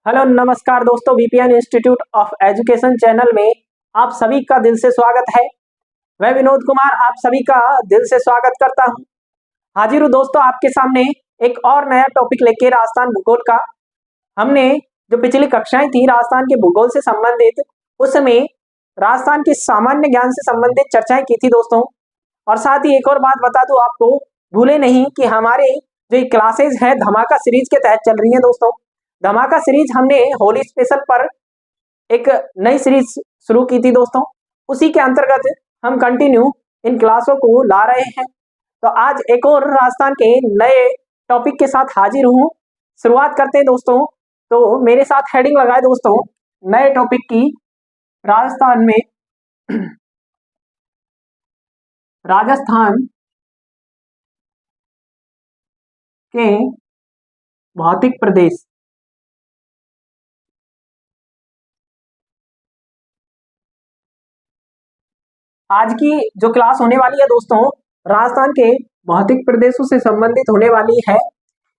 Hello नमस्कार दोस्तों, BPN institute of education channel में आप सभी का दिल से स्वागत है। मैं विनोद कुमार आप सभी का दिल से स्वागत करता हूं। हाजिर हूं दोस्तों आपके सामने एक और नया टॉपिक लेके राजस्थान भूगोल का। हमने जो पिछली कक्षाएं थी राजस्थान के भूगोल से संबंधित, उसमें राजस्थान के सामान्य ज्ञान से संबंधित चर्चाएं की थी दोस्तों। और साथ ही एक और बात बता दूं आपको, भूले नहीं कि हमारे जो क्लासेज है धमाका सीरीज के तहत चल रही है दोस्तों। धमाका सीरीज हमने होली स्पेशल पर एक नई सीरीज शुरू की थी दोस्तों। उसी के अंतर्गत हम कंटिन्यू इन क्लासों को ला रहे हैं। तो आज एक और राजस्थान के नए टॉपिक के साथ हाजिर हूं। शुरुआत करते हैं दोस्तों। तो मेरे साथ हेडिंग लगाए दोस्तों नए टॉपिक की, राजस्थान में राजस्थान के भौतिक प्रदेश। आज की जो क्लास होने वाली है दोस्तों, राजस्थान के भौतिक प्रदेशों से संबंधित होने वाली है।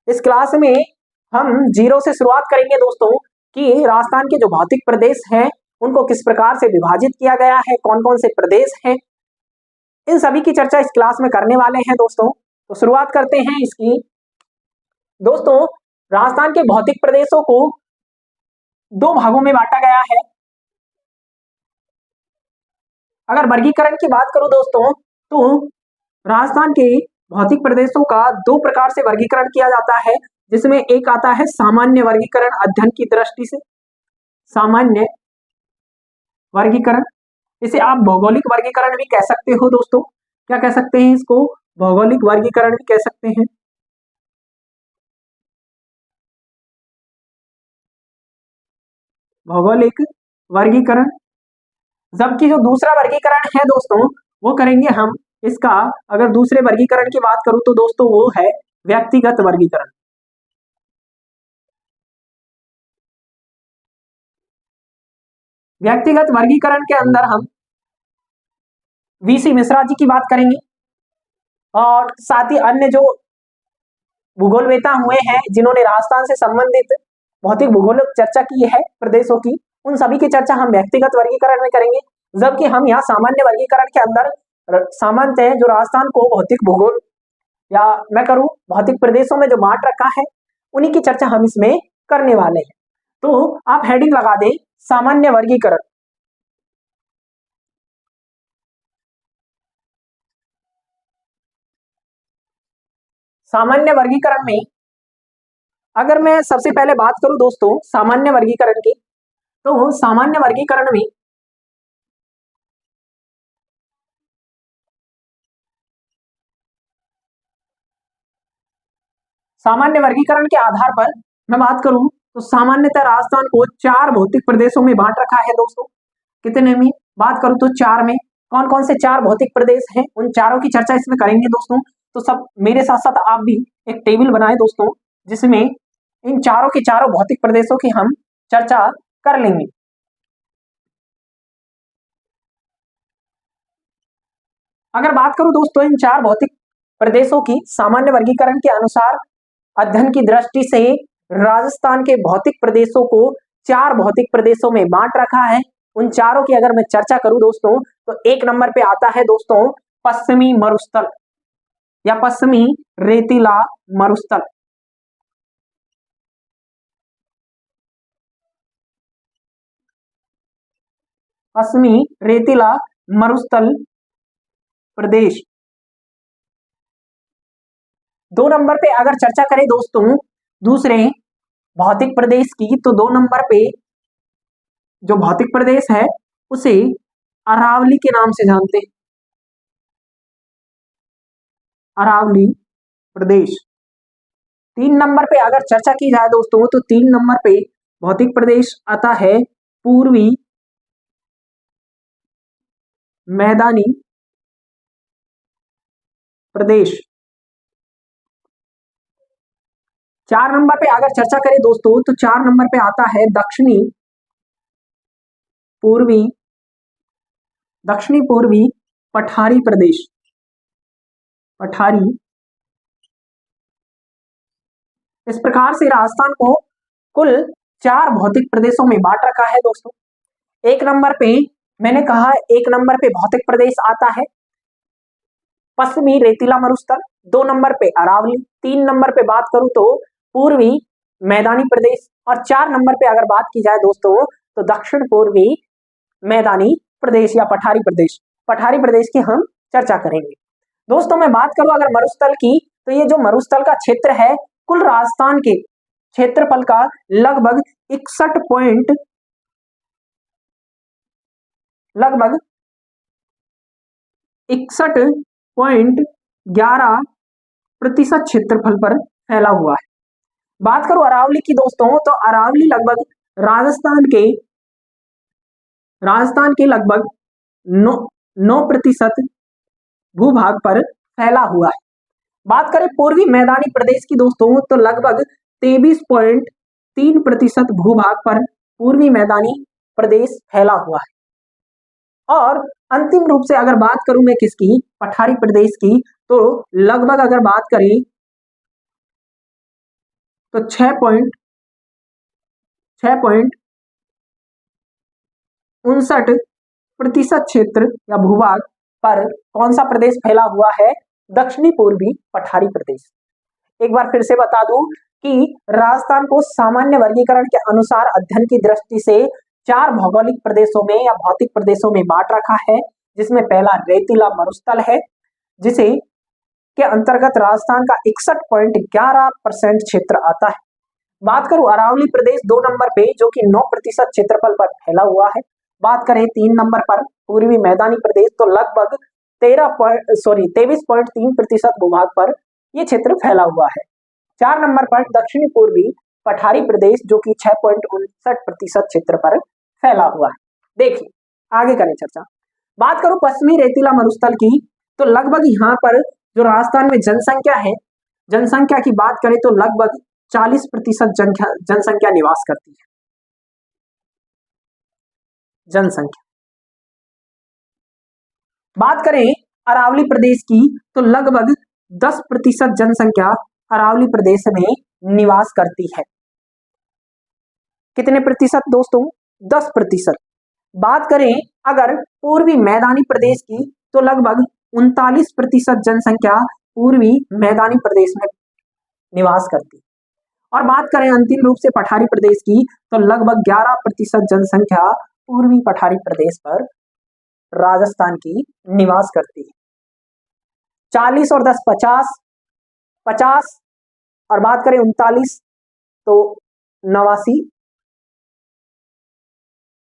इस क्लास में हम जीरो से शुरुआत करेंगे दोस्तों कि राजस्थान के जो भौतिक प्रदेश हैं उनको किस प्रकार से विभाजित किया गया है, कौन कौन से प्रदेश हैं, इन सभी की चर्चा इस क्लास में करने वाले हैं दोस्तों। तो शुरुआत करते हैं इसकी। दोस्तों, राजस्थान के भौतिक प्रदेशों को दो भागों में बांटा गया है। अगर वर्गीकरण की बात करूं दोस्तों, तो राजस्थान के भौतिक प्रदेशों का दो प्रकार से वर्गीकरण किया जाता है, जिसमें एक आता है सामान्य वर्गीकरण अध्ययन की दृष्टि से। सामान्य वर्गीकरण, इसे आप भौगोलिक वर्गीकरण भी कह सकते हो दोस्तों। क्या कह सकते हैं इसको? भौगोलिक वर्गीकरण भी कह सकते हैं। भौगोलिक वर्गीकरण। जबकि जो दूसरा वर्गीकरण है दोस्तों, वो करेंगे हम इसका। अगर दूसरे वर्गीकरण की बात करूं तो दोस्तों वो है व्यक्तिगत वर्गीकरण। व्यक्तिगत वर्गीकरण के अंदर हम वीसी मिश्रा जी की बात करेंगे और साथ ही अन्य जो भूगोलवेता हुए हैं जिन्होंने राजस्थान से संबंधित भौतिक भूगोलिक चर्चा की है प्रदेशों की, उन सभी की चर्चा हम व्यक्तिगत वर्गीकरण में करेंगे। जबकि हम यहाँ सामान्य वर्गीकरण के अंदर सामान्यतः जो राजस्थान को भौतिक भूगोल या मैं करूं भौतिक प्रदेशों में जो बांट रखा है उन्हीं की चर्चा हम इसमें करने वाले हैं। तो आप हेडिंग लगा दें सामान्य वर्गीकरण। सामान्य वर्गीकरण में अगर मैं सबसे पहले बात करूं दोस्तों सामान्य वर्गीकरण की, तो सामान्य वर्गीकरण में सामान्य वर्गीकरण के आधार पर मैं बात करूं तो सामान्यतः राजस्थान को चार भौतिक प्रदेशों में बांट रखा है दोस्तों। कितने में बात करूं तो चार में। कौन कौन से चार भौतिक प्रदेश हैं उन चारों की चर्चा इसमें करेंगे दोस्तों। तो सब मेरे साथ साथ आप भी एक टेबल बनाए दोस्तों, जिसमें इन चारों के चारों भौतिक प्रदेशों की हम चर्चा कर लेंगे। अगर बात करूं दोस्तों इन चार भौतिक प्रदेशों की सामान्य वर्गीकरण के अनुसार अध्ययन की दृष्टि से राजस्थान के भौतिक प्रदेशों को चार भौतिक प्रदेशों में बांट रखा है। उन चारों की अगर मैं चर्चा करूं दोस्तों, तो एक नंबर पे आता है दोस्तों पश्चिमी मरुस्थल या पश्चिमी रेतीला मरुस्थल। पश्चिमी रेतीला मरुस्थल प्रदेश। दो नंबर पे अगर चर्चा करें दोस्तों दूसरे भौतिक प्रदेश की, तो दो नंबर पे जो भौतिक प्रदेश है उसे अरावली के नाम से जानते हैं। अरावली प्रदेश। तीन नंबर पे अगर चर्चा की जाए दोस्तों, तो तीन नंबर पे भौतिक प्रदेश आता है पूर्वी मैदानी प्रदेश। चार नंबर पे अगर चर्चा करें दोस्तों, तो चार नंबर पे आता है दक्षिणी पूर्वी पठारी प्रदेश। पठारी। इस प्रकार से राजस्थान को कुल 4 भौतिक प्रदेशों में बांट रखा है दोस्तों। एक नंबर पे मैंने कहा, एक नंबर पे भौतिक प्रदेश आता है पश्चिमी रेतीला मरुस्थल, 2 नंबर पे अरावली, 3 नंबर पे बात करूं तो पूर्वी मैदानी प्रदेश, और 4 नंबर पे अगर बात की जाए दोस्तों तो दक्षिण पूर्वी मैदानी प्रदेश या पठारी प्रदेश। पठारी प्रदेश की हम चर्चा करेंगे दोस्तों। मैं बात करूं अगर मरुस्थल की, तो ये जो मरुस्थल का क्षेत्र है कुल राजस्थान के क्षेत्रफल का लगभग 61.11% क्षेत्रफल पर फैला हुआ है। बात करूं अरावली की दोस्तों, तो अरावली लगभग राजस्थान के लगभग 9% भूभाग पर फैला हुआ है। बात करें पूर्वी मैदानी प्रदेश की दोस्तों, तो लगभग 23.3% भूभाग पर पूर्वी मैदानी प्रदेश फैला हुआ है। और अंतिम रूप से अगर बात करूं मैं किसकी, पठारी प्रदेश की, तो लगभग अगर बात करें तो 6.59% क्षेत्र या भूभाग पर कौन सा प्रदेश फैला हुआ है, दक्षिणी पूर्वी पठारी प्रदेश। एक बार फिर से बता दूं कि राजस्थान को सामान्य वर्गीकरण के अनुसार अध्ययन की दृष्टि से 4 भौगोलिक प्रदेशों में या भौतिक प्रदेशों में बांट रखा है, जिसमें पहला रेतीला मरुस्थल है, जिसे के अंतर्गत राजस्थान का 61.11% क्षेत्र आता है। बात करूं अरावली प्रदेश 2 नंबर पे, जो कि 9% क्षेत्रफल पर फैला हुआ है। बात करें 3 नंबर पर पूर्वी मैदानी प्रदेश, तो लगभग 23.3% भूभाग पर यह क्षेत्र फैला हुआ है। 4 नंबर पर दक्षिणी पूर्वी पठारी प्रदेश, जो कि 6.59% क्षेत्र पर फैला हुआ है। देखिए आगे करें चर्चा। बात करूं पश्चिमी रेतीला मरुस्थल की, तो लगभग यहां पर जो राजस्थान में जनसंख्या है, जनसंख्या की बात करें तो लगभग 40% जनसंख्या निवास करती है। जनसंख्या बात करें अरावली प्रदेश की, तो लगभग 10% जनसंख्या अरावली प्रदेश में निवास करती है। कितने प्रतिशत दोस्तों, 10%। बात करें अगर पूर्वी मैदानी प्रदेश की, तो लगभग 39% जनसंख्या पूर्वी मैदानी प्रदेश में निवास करती है। और बात करें अंतिम रूप से पठारी प्रदेश की, तो लगभग 11% जनसंख्या पूर्वी पठारी प्रदेश पर राजस्थान की निवास करती है। 40 और 10 50 और बात करें 39 तो 89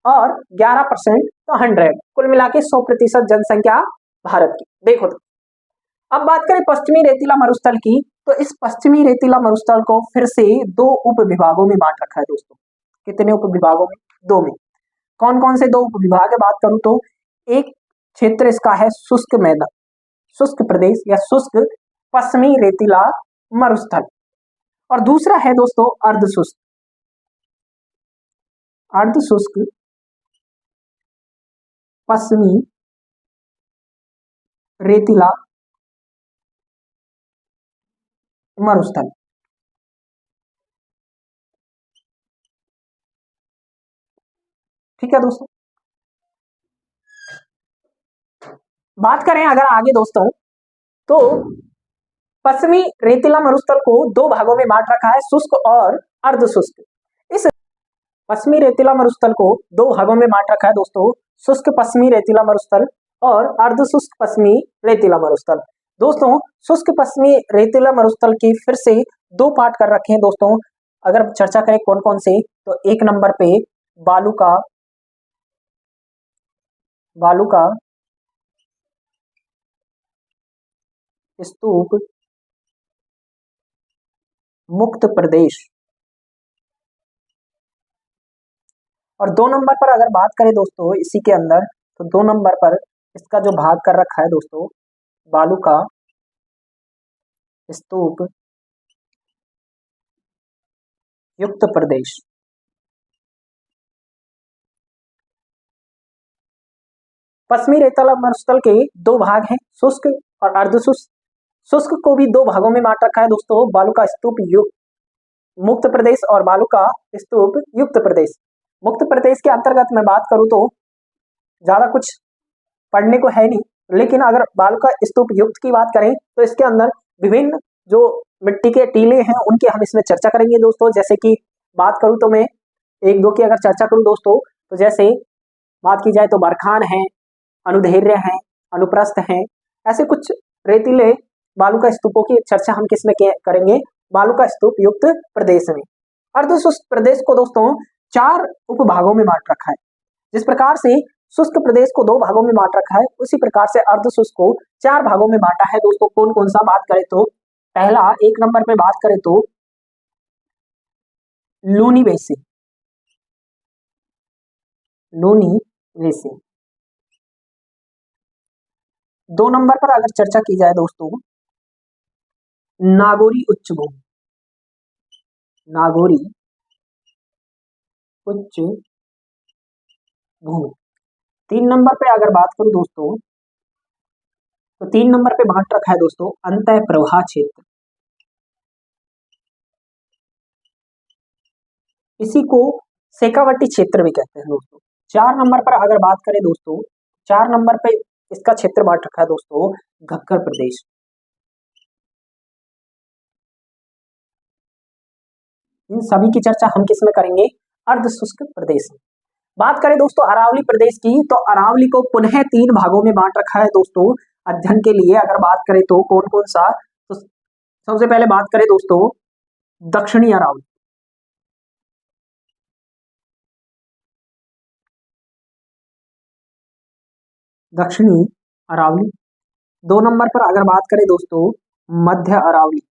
और 11% तो 100, कुल मिला के 100% जनसंख्या भारत की। देखो तो अब बात करें पश्चिमी रेतीला मरुस्थल की, तो इस पश्चिमी रेतीला मरुस्थल को फिर से 2 उप विभागों में बांट रखा है दोस्तों। कितने उप विभागों में, 2 में। कौन कौन से 2 उप विभाग है बात करूं तो, एक क्षेत्र इसका है शुष्क मैदान, शुष्क प्रदेश या शुष्क पश्चिमी रेतीला मरुस्थल, और दूसरा है दोस्तों अर्धशुष्क पश्चिमी रेतीला मरुस्थल। ठीक है दोस्तों। बात करें अगर आगे दोस्तों, तो पश्चिमी रेतीला मरुस्थल को 2 भागों में बांट रखा है, शुष्क और अर्धशुष्क। इस पश्चिमी रेतीला मरुस्थल को 2 भागों में बांट रखा है दोस्तों, शुष्क पश्चिमी रेतीला मरुस्थल और अर्धशुष्क पश्चिमी रेतीला मरुस्थल। दोस्तों शुष्क पश्चिमी रेतीला मरुस्थल की फिर से 2 पार्ट कर रखे हैं दोस्तों। अगर चर्चा करें कौन कौन से, तो 1 नंबर पे बालू का स्तूप मुक्त प्रदेश, और 2 नंबर पर अगर बात करें दोस्तों इसी के अंदर, तो 2 नंबर पर इसका जो भाग कर रखा है दोस्तों, बालू का स्तूप युक्त प्रदेश। पश्चिमी रेतीला मरुस्थल के 2 भाग हैं, शुष्क और अर्धशुष्क। शुष्क को भी 2 भागों में बांट रखा है दोस्तों, बालू का स्तूप युक्त मुक्त प्रदेश और बालुका स्तूप युक्त प्रदेश। मुक्त प्रदेश के अंतर्गत मैं बात करूं तो ज्यादा कुछ पढ़ने को है नहीं, लेकिन अगर बालुका स्तूप युक्त की बात करें तो इसके अंदर विभिन्न जो मिट्टी के टीले हैं उनकी हम इसमें चर्चा करेंगे दोस्तों। जैसे कि बात करूं तो मैं एक दो की अगर चर्चा करूं दोस्तों, तो जैसे बात की जाए तो बरखान है, अनुधैर्य है, अनुप्रस्थ है, ऐसे कुछ रेतीले बालुका स्तूपों की चर्चा हम किसमें करेंगे, बालुका स्तूप युक्त प्रदेश में। अर्धशुष्क प्रदेश को दोस्तों 4 उपभागों में बांट रखा है। जिस प्रकार से शुष्क प्रदेश को 2 भागों में बांट रखा है, उसी प्रकार से अर्धशुष्क को 4 भागों में बांटा है दोस्तों। कौन कौन सा बात करें तो पहला 1 नंबर पे बात करें तो Luni basin, Luni basin. 2 number पर अगर चर्चा की जाए दोस्तों नागौरी उच्च भूमि, नागौरी उच्च भूमि। 3 नंबर पे अगर बात करूं दोस्तों तो 3 नंबर पे बांट रखा है दोस्तों अंतः प्रवाह क्षेत्र, इसी को शेखावटी क्षेत्र भी कहते हैं दोस्तों। 4 नंबर पर अगर बात करें दोस्तों, 4 नंबर पे इसका क्षेत्र बांट रखा है दोस्तों घग्गर प्रदेश। इन सभी की चर्चा हम किस में करेंगे, अर्धशुष्क प्रदेश में। बात करें दोस्तों अरावली प्रदेश की, तो अरावली को पुनः 3 भागों में बांट रखा है दोस्तों अध्ययन के लिए। अगर बात करें तो कौन कौन सा, तो सबसे पहले बात करें दोस्तों दक्षिणी अरावली, दक्षिणी अरावली। 2 नंबर पर अगर बात करें दोस्तों मध्य अरावली,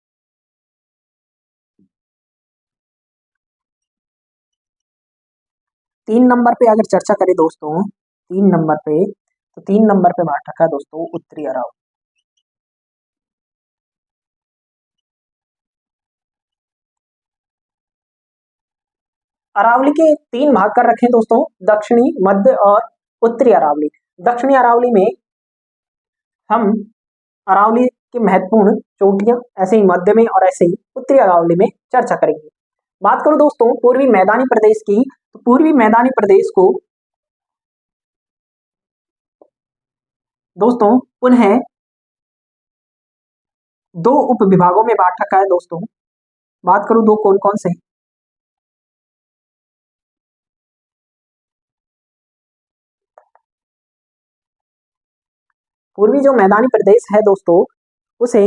3 नंबर पे अगर चर्चा करें दोस्तों 3 नंबर पे, तो 3 नंबर पे बांट रखा है दोस्तों उत्तरी अरावली। अरावली के 3 भाग कर रखे हैं दोस्तों, दक्षिणी, मध्य और उत्तरी अरावली। दक्षिणी अरावली में हम अरावली की महत्वपूर्ण चोटियां, ऐसे ही मध्य में और ऐसे ही उत्तरी अरावली में चर्चा करेंगे। बात करूं दोस्तों पूर्वी मैदानी प्रदेश की, तो पूर्वी मैदानी प्रदेश को दोस्तों पुनः 2 उप विभागों में बांट रखा है दोस्तों। बात करूं 2 कौन कौन से, पूर्वी जो मैदानी प्रदेश है दोस्तों उसे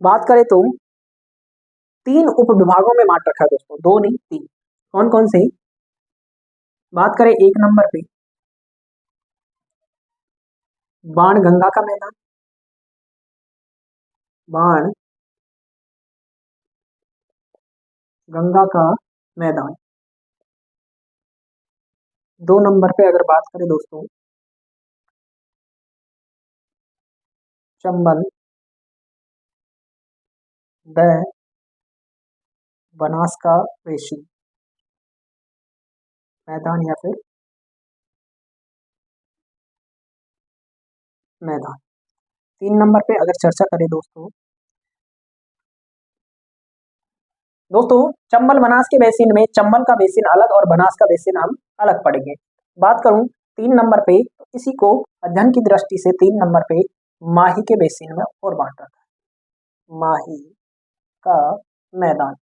बात करें तो 3 उप विभागों में बांट रखा है दोस्तों, 2 नहीं 3। कौन कौन से, बात करें 1 नंबर पे बाण गंगा का मैदान, बाण गंगा का मैदान। 2 नंबर पे अगर बात करें दोस्तों चंबल व बनास का बेसिन मैदान या फिर मैदान। 3 नंबर पे अगर चर्चा करें दोस्तों चंबल बनास के बेसिन में चंबल का बेसिन अलग और बनास का बेसिन हम अलग पढ़ेंगे। बात करूं 3 नंबर पे, तो इसी को अध्ययन की दृष्टि से 3 नंबर पे माही के बेसिन में और बांट रखा है, माही का मैदान।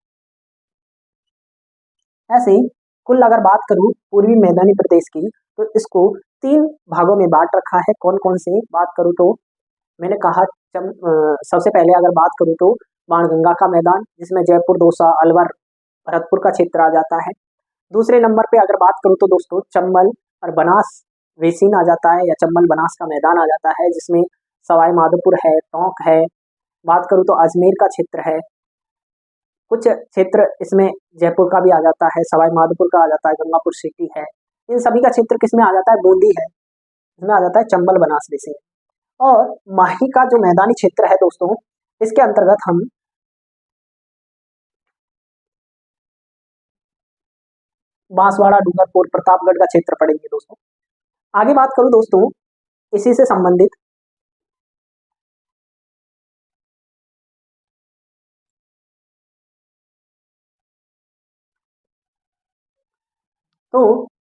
ऐसे ही कुल अगर बात करूं पूर्वी मैदानी प्रदेश की, तो इसको 3 भागों में बांट रखा है। कौन कौन से, बात करूं तो मैंने कहा सबसे पहले अगर बात करूं तो बाणगंगा का मैदान, जिसमें जयपुर, दौसा, अलवर, भरतपुर का क्षेत्र आ जाता है। दूसरे नंबर पे अगर बात करूं तो दोस्तों चंबल और बनास बेसिन आ जाता है, या चंबल बनास का मैदान आ जाता है, जिसमें सवाई माधोपुर है, टोंक है। बात करूं तो अजमेर का क्षेत्र है, कुछ क्षेत्र इसमें जयपुर का भी आ जाता है, सवाई माधोपुर का आ जाता है, गंगापुर सिटी है। इन सभी का क्षेत्र किसमें आ जाता है, बूंदी है, इसमें आ जाता है चंबल बनास बेसिन। और माही का जो मैदानी क्षेत्र है दोस्तों, इसके अंतर्गत हम बांसवाड़ा, डूंगरपुर, प्रतापगढ़ का क्षेत्र पढ़ेंगे दोस्तों। आगे बात करूं दोस्तों इसी से संबंधित तो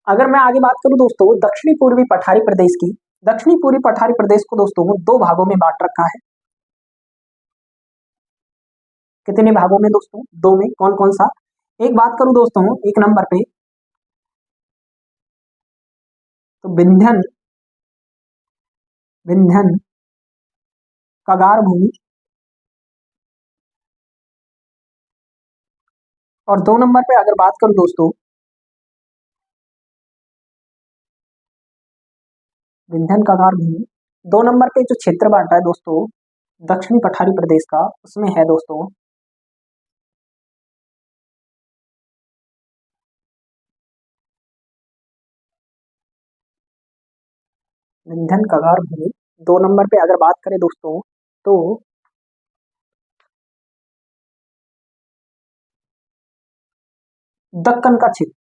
अगर मैं आगे बात करूं दोस्तों दक्षिणी पूर्वी पठारी प्रदेश की, दक्षिणी पूर्वी पठारी प्रदेश को दोस्तों दो भागों में बांट रखा है। कितने भागों में दोस्तों? दो में। कौन कौन सा? एक बात करूं दोस्तों एक नंबर पे, तो विंध्यन विंध्यन कगार भूमि, और दो नंबर पे अगर बात करूं दोस्तों विंध्यन कगार भूमि, दो नंबर पे जो क्षेत्र बांटा है दोस्तों दक्षिणी पठारी प्रदेश का, उसमें है दोस्तों विंध्यन कगार भूमि। दो नंबर पे अगर बात करें दोस्तों तो दक्कन का क्षेत्र,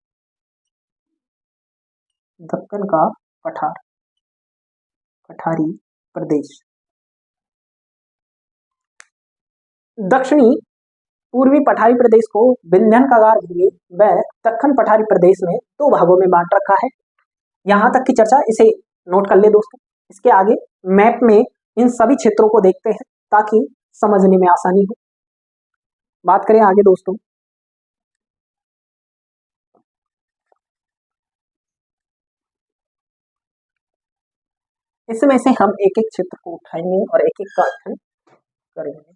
दक्कन का पठारी प्रदेश। दक्षिणी पूर्वी पठारी प्रदेश को विंध्यन कगार भूमि व दक्कन पठारी प्रदेश में दो भागों में बांट रखा है। यहां तक की चर्चा इसे नोट कर ले दोस्तों। इसके आगे मैप में इन सभी क्षेत्रों को देखते हैं ताकि समझने में आसानी हो। बात करें आगे दोस्तों, इसमें से हम एक एक क्षेत्र को उठाएंगे और एक एक का अध्ययन करेंगे।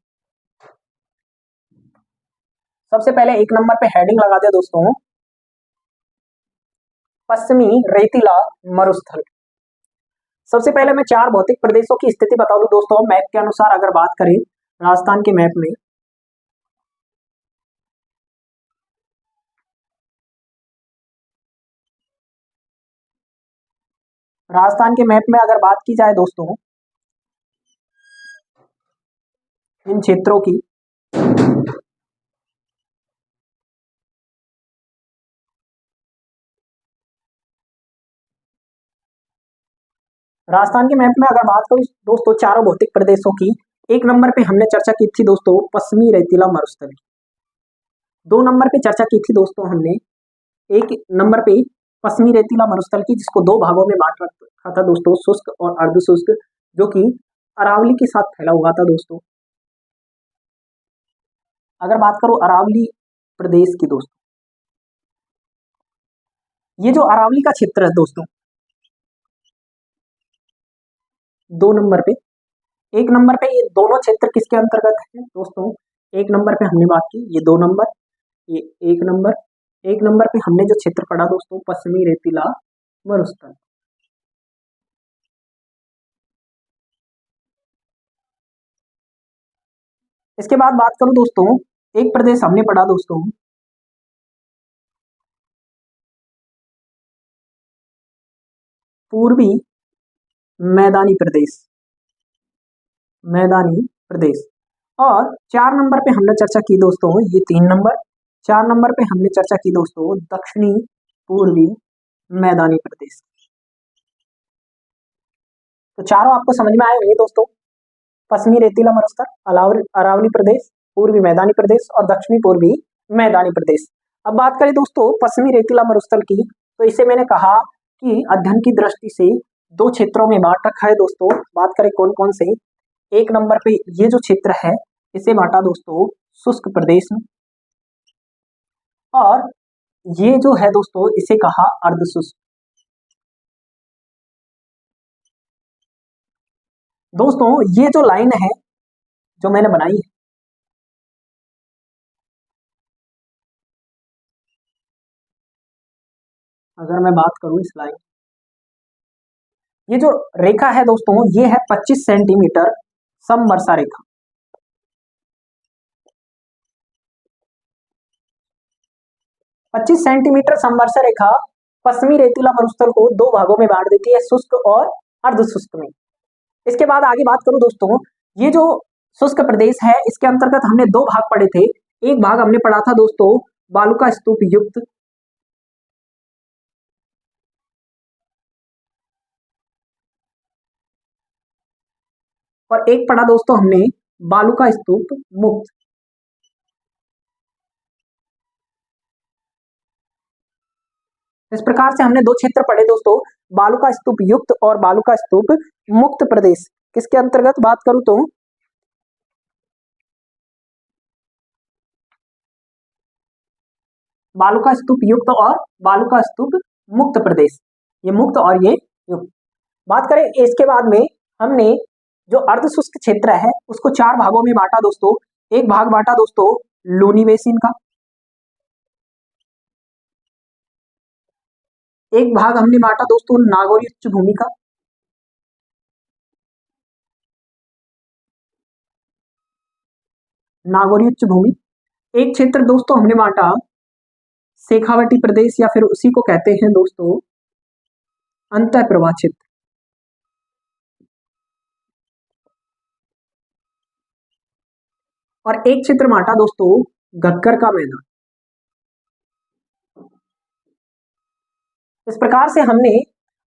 सबसे पहले एक नंबर पे हेडिंग लगा दे दोस्तों पश्चिमी रेतीला मरुस्थल। सबसे पहले मैं चार भौतिक प्रदेशों की स्थिति बता दूं दोस्तों मैप के अनुसार। अगर बात करें राजस्थान के मैप में, राजस्थान के मैप में अगर बात की जाए दोस्तों इन क्षेत्रों की, राजस्थान के मैप में अगर बात करूं दोस्तों चारों भौतिक प्रदेशों की, एक नंबर पे हमने चर्चा की थी दोस्तों पश्चिमी रेतीला मरुस्थल की। दो नंबर पे चर्चा की थी दोस्तों हमने एक नंबर पे पश्चिमी रेतीला मरुस्थल की, जिसको दो भागों में बांट रखा था दोस्तों, शुष्क और अर्ध शुष्क, जो कि अरावली के साथ फैला हुआ था दोस्तों। अगर बात करो अरावली प्रदेश की दोस्तों, ये जो अरावली का क्षेत्र है दोस्तों, दो नंबर पे, एक नंबर पे ये दोनों क्षेत्र किसके अंतर्गत है दोस्तों? एक नंबर पे हमने बात की ये दो नंबर, ये एक नंबर पे हमने जो क्षेत्र पढ़ा दोस्तों पश्चिमी रेतीला मरुस्थल। इसके बाद बात करूं दोस्तों एक प्रदेश हमने पढ़ा दोस्तों पूर्वी मैदानी प्रदेश, मैदानी प्रदेश। और चार नंबर पे हमने चर्चा की दोस्तों ये तीन नंबर, चार नंबर पे हमने चर्चा की दोस्तों दक्षिणी पूर्वी मैदानी प्रदेश। तो चारों आपको समझ में आए होंगे दोस्तों, पश्चिमी रेतीला मरुस्थल, अरावली प्रदेश, पूर्वी मैदानी प्रदेश और दक्षिणी पूर्वी मैदानी प्रदेश। अब बात करें दोस्तों पश्चिमी रेतीला मरुस्थल की, तो इसे मैंने कहा कि अध्ययन की दृष्टि से दो क्षेत्रों में बांट रखा है दोस्तों। बात करें कौन कौन से, एक नंबर पे ये जो क्षेत्र है इसे बांटा दोस्तों शुष्क प्रदेश में, और ये जो है दोस्तों इसे कहा अर्ध शुष्क। दोस्तों ये जो लाइन है जो मैंने बनाई है, अगर मैं बात करूं इस लाइन, ये जो रेखा है दोस्तों ये है 25 सेंटीमीटर समवर्षा रेखा। 25 सेंटीमीटर समवर्षा रेखा पश्चिमी रेतीला मरुस्थल को दो भागों में बांट देती है, शुष्क और अर्ध शुष्क में। इसके बाद आगे बात करूं दोस्तों, ये जो शुष्क प्रदेश है इसके अंतर्गत हमने दो भाग पढ़े थे। एक भाग हमने पढ़ा था दोस्तों बालुका स्तूप युक्त, और एक पढ़ा दोस्तों हमने बालुका स्तूप मुक्त। इस प्रकार से हमने दो क्षेत्र पढ़े दोस्तों, बालुका स्तूप युक्त और बालुका स्तूप मुक्त प्रदेश। किसके अंतर्गत बात करूं तो बालुका स्तूप युक्त और बालुका स्तूप मुक्त प्रदेश, ये मुक्त और ये युक्त। बात करें इसके बाद में, हमने जो अर्ध शुष्क क्षेत्र है उसको चार भागों में बांटा दोस्तों। एक भाग बांटा दोस्तों लूनी बेसिन का, एक भाग हमने बांटा दोस्तों नागौरी उच्च भूमि का, नागौरी उच्च भूमि। एक क्षेत्र दोस्तों हमने बांटा शेखावटी प्रदेश, या फिर उसी को कहते हैं दोस्तों अंतः प्रवाह क्षेत्र। और एक क्षेत्र बांटा दोस्तों घग्गर का मैदान। इस प्रकार से हमने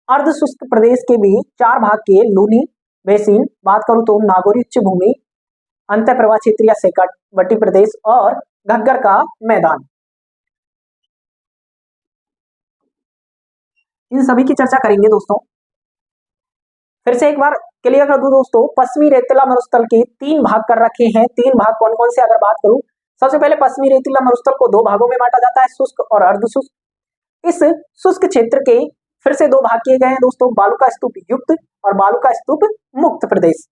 अर्ध शुष्क प्रदेश के भी चार भाग के लूनी बेसिन, बात करूं तो नागौरी उच्च भूमि, अंतः प्रवाह क्षेत्र या शेखावटी प्रदेश और घग्गर का मैदान, इन सभी की चर्चा करेंगे दोस्तों। फिर से एक बार क्लियर कर दूं दोस्तों, पश्चिमी रेतीला मरुस्थल के तीन भाग कर रखे हैं। तीन भाग कौन कौन से, अगर बात करूं, सबसे पहले पश्चिमी रेतीला मरुस्थल को दो भागों में बांटा जाता है, शुष्क और अर्धशुष्क। इस शुष्क क्षेत्र के फिर से दो भाग किए गए हैं दोस्तों, बालुका स्तूप युक्त और बालुका स्तूप मुक्त प्रदेश।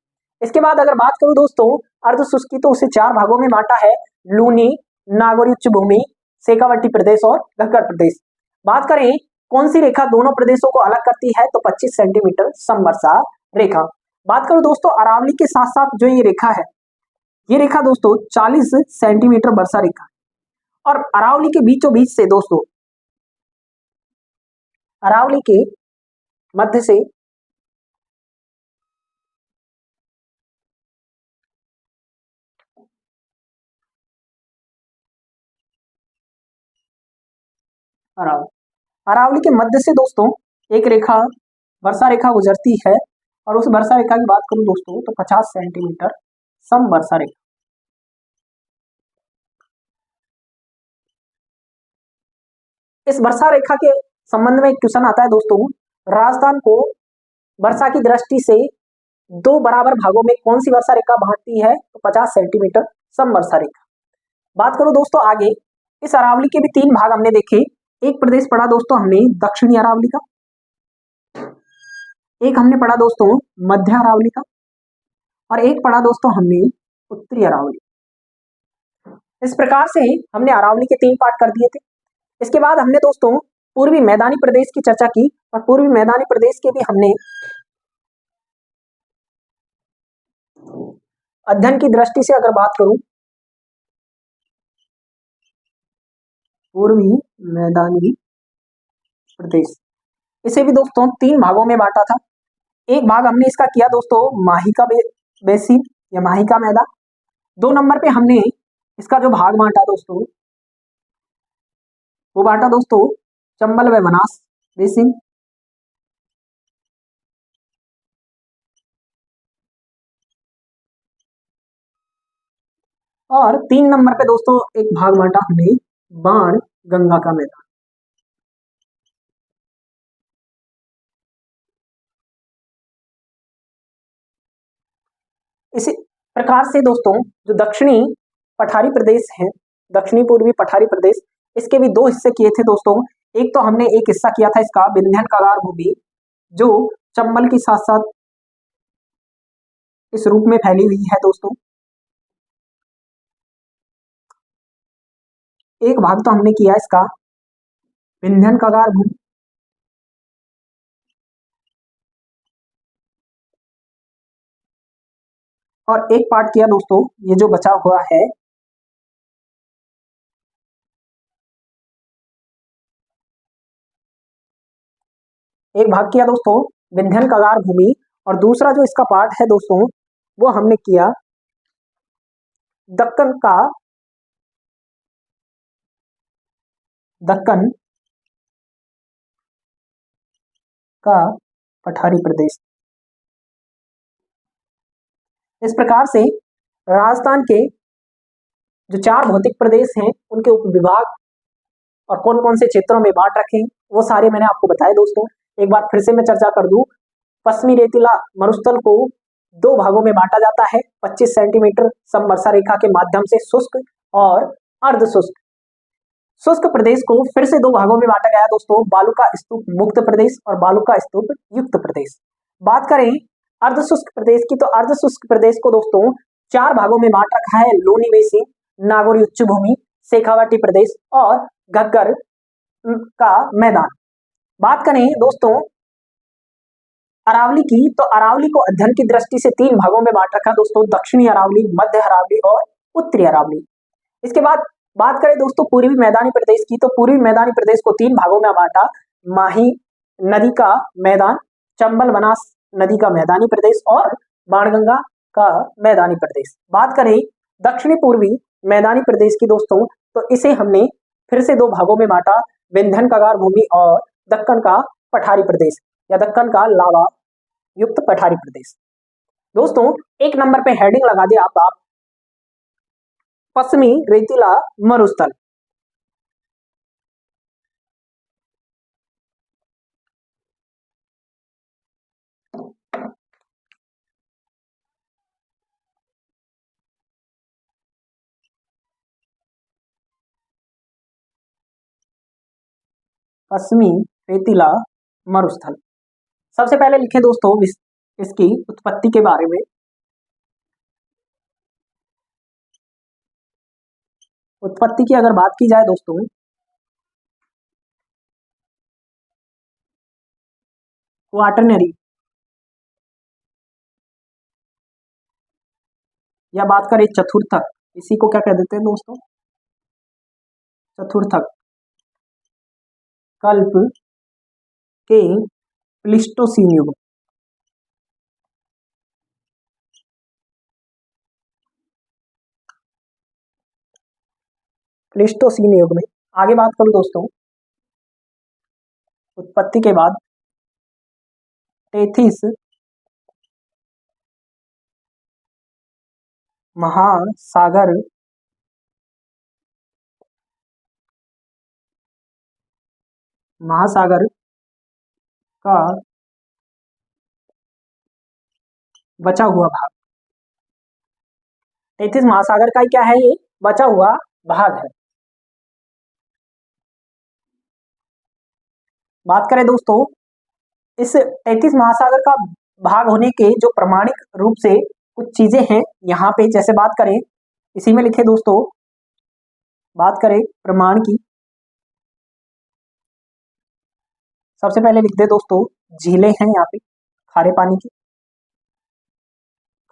इसके बाद अगर बात करूं दोस्तों अर्धशुष्क की, तो उसे चार भागों में बांटा है, लूनी, नागौरी उच्च भूमि, शेखावटी प्रदेश और घग्गर प्रदेश। बात करें कौन सी रेखा दोनों प्रदेशों को अलग करती है, तो 25 सेंटीमीटर समवर्षा रेखा। बात करूं दोस्तों अरावली के साथ साथ जो ये रेखा है, ये रेखा दोस्तों 40 सेंटीमीटर वर्षा रेखा, और अरावली के बीचों बीच से दोस्तों, अरावली के मध्य से अरावली के मध्य से दोस्तों एक रेखा वर्षा रेखा गुजरती है, और उस वर्षा रेखा की बात करूं दोस्तों तो 50 सेंटीमीटर सम वर्षा रेखा। इस वर्षा रेखा के संबंध में एक क्वेश्चन आता है दोस्तों, राजस्थान को वर्षा की दृष्टि से दो बराबर भागों में कौन सी वर्षा रेखा बांटती है, तो 50 सेंटीमीटर सम वर्षा रेखा। बात करूं दोस्तों आगे, इस अरावली के भी तीन भाग हमने देखे। एक प्रदेश पढ़ा दोस्तों हमने दक्षिणी अरावली का, एक हमने पढ़ा दोस्तों मध्य अरावली का, और एक पढ़ा दोस्तों हमने उत्तरी अरावली। इस प्रकार से हमने अरावली के तीन पार्ट कर दिए थे। इसके बाद हमने दोस्तों पूर्वी मैदानी प्रदेश की चर्चा की, और पूर्वी मैदानी प्रदेश के भी हमने अध्ययन की दृष्टि से अगर बात करूं, पूर्वी मैदानी प्रदेश, इसे भी दोस्तों तीन भागों में बांटा था। एक भाग हमने इसका किया दोस्तों माहिका बेसिन या माहिका मैदान। दो नंबर पे हमने इसका जो भाग बांटा दोस्तों, वो बांटा दोस्तों चंबल व बनास बेसिन। और तीन नंबर पे दोस्तों एक भाग बांटा हमने बाण गंगा का मैदान। इसी प्रकार से दोस्तों जो दक्षिणी पठारी प्रदेश है, दक्षिणी पूर्वी पठारी प्रदेश, इसके भी दो हिस्से किए थे दोस्तों। एक तो हमने एक हिस्सा किया था इसका विंध्यन कगार भूमि, जो चंबल के साथ साथ इस रूप में फैली हुई है दोस्तों। एक भाग तो हमने किया इसका विंध्यन कगार भूमि, और एक पार्ट किया दोस्तों ये जो बचा हुआ है एक भाग किया दोस्तों विंध्यन कगार भूमि, और दूसरा जो इसका पार्ट है दोस्तों वो हमने किया दक्कन का पठारी प्रदेश। इस प्रकार से राजस्थान के जो चार भौतिक प्रदेश हैं उनके उपविभाग और कौन कौन से क्षेत्रों में बांट रखे हैं वो सारे मैंने आपको बताए दोस्तों। एक बार फिर से मैं चर्चा कर दूं, पश्चिमी रेतीला मरुस्थल को दो भागों में बांटा जाता है, 25 सेंटीमीटर समवर्षा रेखा के माध्यम से शुष्क और अर्ध शुष्क। शुष्क प्रदेश को फिर से दो भागों में बांटा गया है दोस्तों, बालू का स्तूप मुक्त प्रदेश और बालू का स्तूप युक्त प्रदेश। बात करें अर्ध शुष्क प्रदेश की, तो अर्ध शुष्क प्रदेश को दोस्तों चार भागों में बांट रखा है, लोनी बेसिन, नागौरी उच्च भूमि, शेखावाटी प्रदेश और घग्गर का मैदान। बात करें दोस्तों अरावली की, तो अरावली को अध्ययन की दृष्टि से तीन भागों में बांट रखा दोस्तों, दक्षिणी अरावली, मध्य अरावली और उत्तरी अरावली। इसके बाद बात करें दोस्तों पूर्वी मैदानी प्रदेश की, तो पूर्वी मैदानी प्रदेश को तीन भागों में बांटा, माही नदी का मैदान, चंबल बनास नदी का मैदानी प्रदेश और बाणगंगा का मैदानी प्रदेश। बात करें दक्षिणी पूर्वी मैदानी प्रदेश की दोस्तों, तो इसे हमने फिर से दो भागों में बांटा, विंध्यन कगार भूमि और दक्कन का पठारी प्रदेश या दक्कन का लावा युक्त पठारी प्रदेश। दोस्तों एक नंबर पे हेडिंग लगा दिया आप पश्चिमी रेतीला मरुस्थल। पश्चिमी रेतीला मरुस्थल। सबसे पहले लिखें दोस्तों इसकी उत्पत्ति के बारे में। उत्पत्ति की अगर बात की जाए दोस्तों, क्वाटरनरी या बात करें चतुर्थक, इसी को क्या कह देते हैं दोस्तों, चतुर्थक कल्प के प्लीस्टोसीन युग। प्लीस्टोसीन युग में आगे बात करूं दोस्तों, उत्पत्ति के बाद टेथिस महासागर का बचा हुआ भाग, टेथिस महासागर का क्या है, ये बचा हुआ भाग है। बात करें दोस्तों इस टेथिस महासागर का भाग होने के जो प्रमाणिक रूप से कुछ चीजें हैं यहाँ पे, जैसे बात करें इसी में लिखे दोस्तों, बात करें प्रमाण की, सबसे पहले लिख दे दोस्तों झीलें हैं यहाँ पे, खारे पानी की,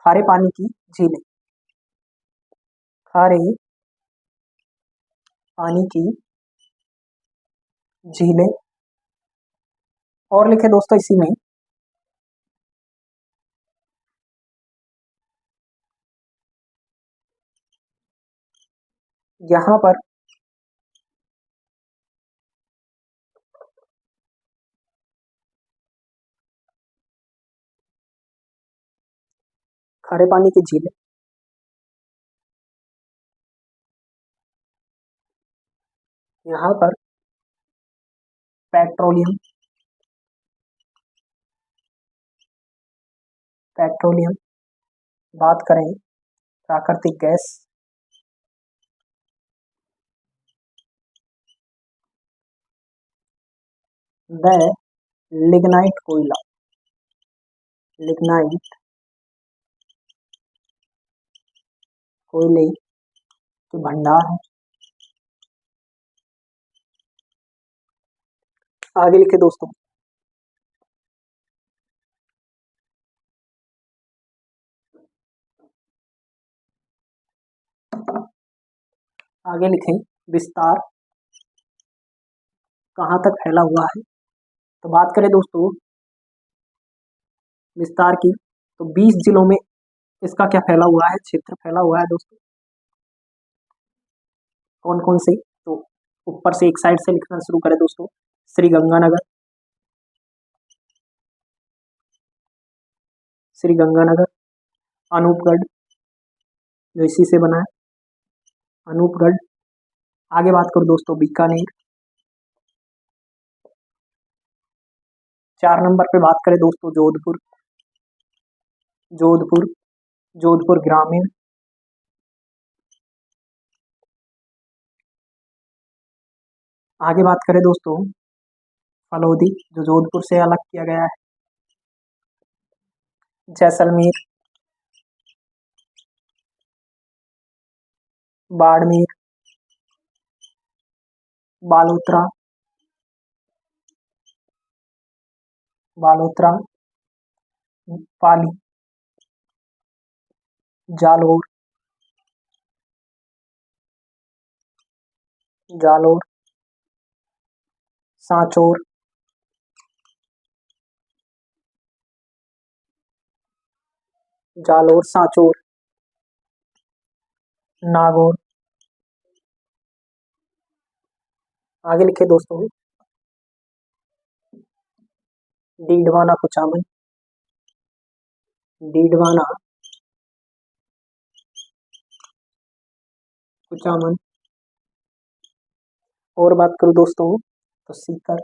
खारे पानी की झीलें, खारे पानी की झीलें। और लिखे दोस्तों इसी में यहाँ पर खारे पानी की झीलें, यहाँ पर पेट्रोलियम पेट्रोलियम बात करें प्राकृतिक गैस, व लिग्नाइट कोयला, लिग्नाइट कोयले के भंडार है। आगे लिखे दोस्तों आगे लिखें विस्तार कहाँ तक फैला हुआ है। तो बात करें दोस्तों विस्तार की, तो 20 जिलों में इसका क्या फैला हुआ है, क्षेत्र फैला हुआ है दोस्तों। कौन कौन से, तो ऊपर से एक साइड से लिखना शुरू करें दोस्तों, श्री गंगानगर, श्री गंगानगर, अनूपगढ़ जो इसी से बना है, अनूपगढ़। आगे बात करूं दोस्तों बीकानेर, 4 नंबर पे बात करें दोस्तों जोधपुर, जोधपुर, जोधपुर ग्रामीण, आगे बात करें दोस्तों फलोदी जो जोधपुर से अलग किया गया है, जैसलमेर, बाड़मेर, बालोतरा, बालोतरा, पाली, जालोर, जालोर, सांचौर, जालोर सांचौर, नागौर, आगे लिखे दोस्तों डीडवाना कुचामन, डीडवाना कुचामन। और बात करूं दोस्तों तो सीकर,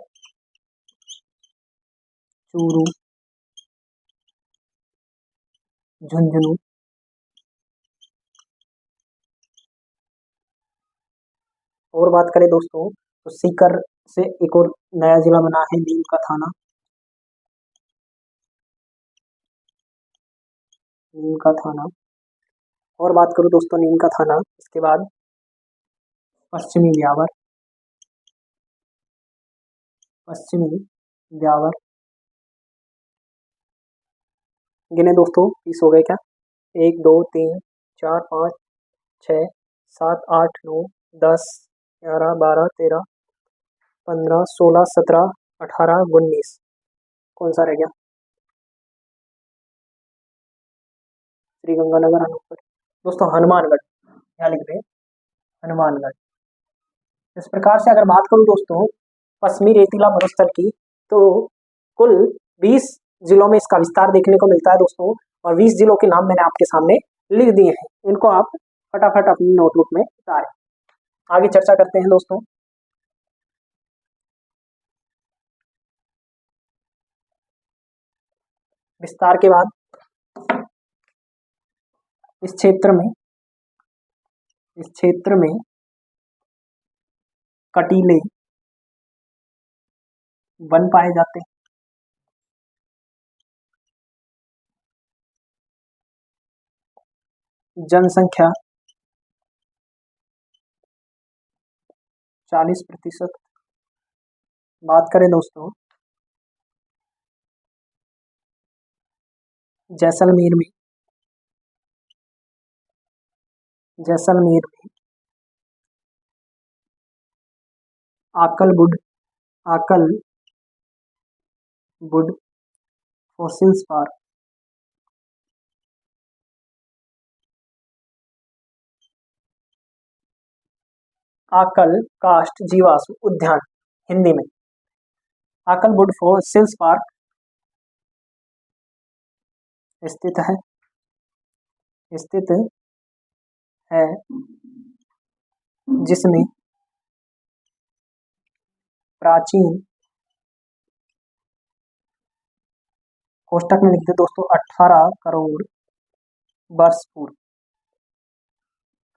चूरू, झुंझुनू, और बात करें दोस्तों तो सीकर से एक और नया जिला बना है नीम का थाना, नीम का थाना। और बात करूं दोस्तों नीम का थाना, इसके बाद पश्चिमी ब्यावर, पश्चिमी ब्यावर, गिने दोस्तों 30 हो गए क्या? 1 2 3 4 5 6 7 8 9 10 11 12 13 15 16 17 18 19, कौन सा रह गया? श्रीगंगानगर अनूपपुर, दोस्तों हनुमानगढ़, यहाँ लिख रहे हनुमानगढ़। इस प्रकार से अगर बात करूं दोस्तों पश्चिमी रेतीला मरुस्थल की, तो कुल 20 जिलों में इसका विस्तार देखने को मिलता है दोस्तों, और 20 जिलों के नाम मैंने आपके सामने लिख दिए हैं, इनको आप फटाफट अपनी नोटबुक में उतारें। आगे चर्चा करते हैं दोस्तों। विस्तार के बाद इस क्षेत्र में कटीले वन पाए जाते हैं, जनसंख्या 40%। बात करें दोस्तों जैसलमेर में, जैसलमेर में आकल वुड फॉसिल्स पार्क, आकल काष्ठ जीवाश्म उद्यान हिंदी में, आकल वुड फॉसिल्स पार्क स्थित है जिसमें प्राचीन, कोष्टक में लिखते दोस्तों 18 करोड़ वर्ष पूर्व,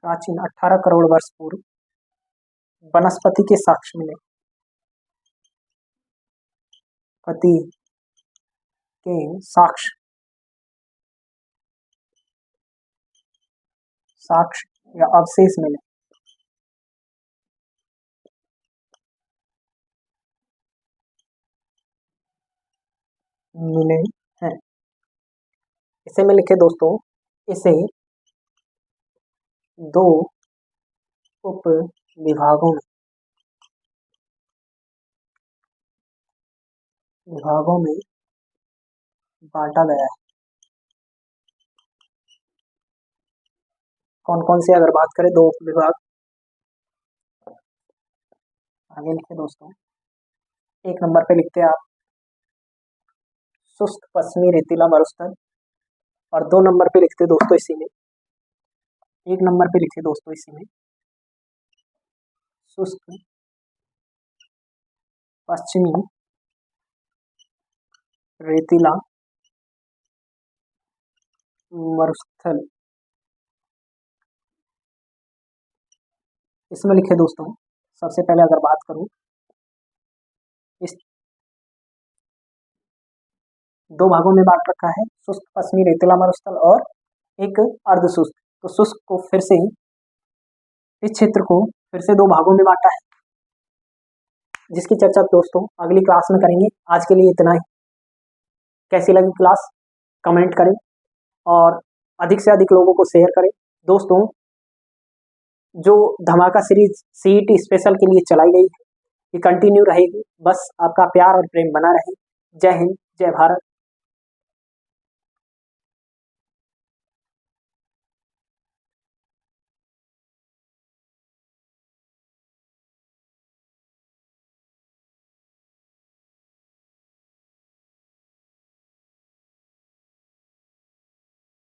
प्राचीन 18 करोड़ वर्ष पूर्व वनस्पति के साक्ष्य मिले, पति के साक्ष्य या अवशेष मिले, हैं। इसे में लिखे दोस्तों, इसे 2 उप विभागों में बांटा गया है। कौन कौन से अगर बात करें 2 उप विभाग, आगे लिखे दोस्तों 1 नंबर पे लिखते हैं आप शुष्क पश्चिमी रेतीला मरुस्थल, और 2 नंबर पे लिखते दोस्तों इसी में, 1 नंबर पे लिखे दोस्तों इसी में शुष्क पश्चिमी रेतीला मरुस्थल। इसमें लिखे दोस्तों, सबसे पहले अगर बात करूं, इस दो भागों में बांट रखा है, शुष्क पश्चिमी रेतीला मरुस्थल और एक अर्ध शुष्क। तो शुष्क को फिर से, इस क्षेत्र को फिर से दो भागों में बांटा है, जिसकी चर्चा दोस्तों अगली क्लास में करेंगे। आज के लिए इतना ही। कैसी लगी क्लास कमेंट करें और अधिक से अधिक लोगों को शेयर करें। दोस्तों, जो धमाका सीरीज सीईटी स्पेशल के लिए चलाई गई है, ये कंटिन्यू रहेगी। बस आपका प्यार और प्रेम बना रहे। जय हिंद, जय भारत।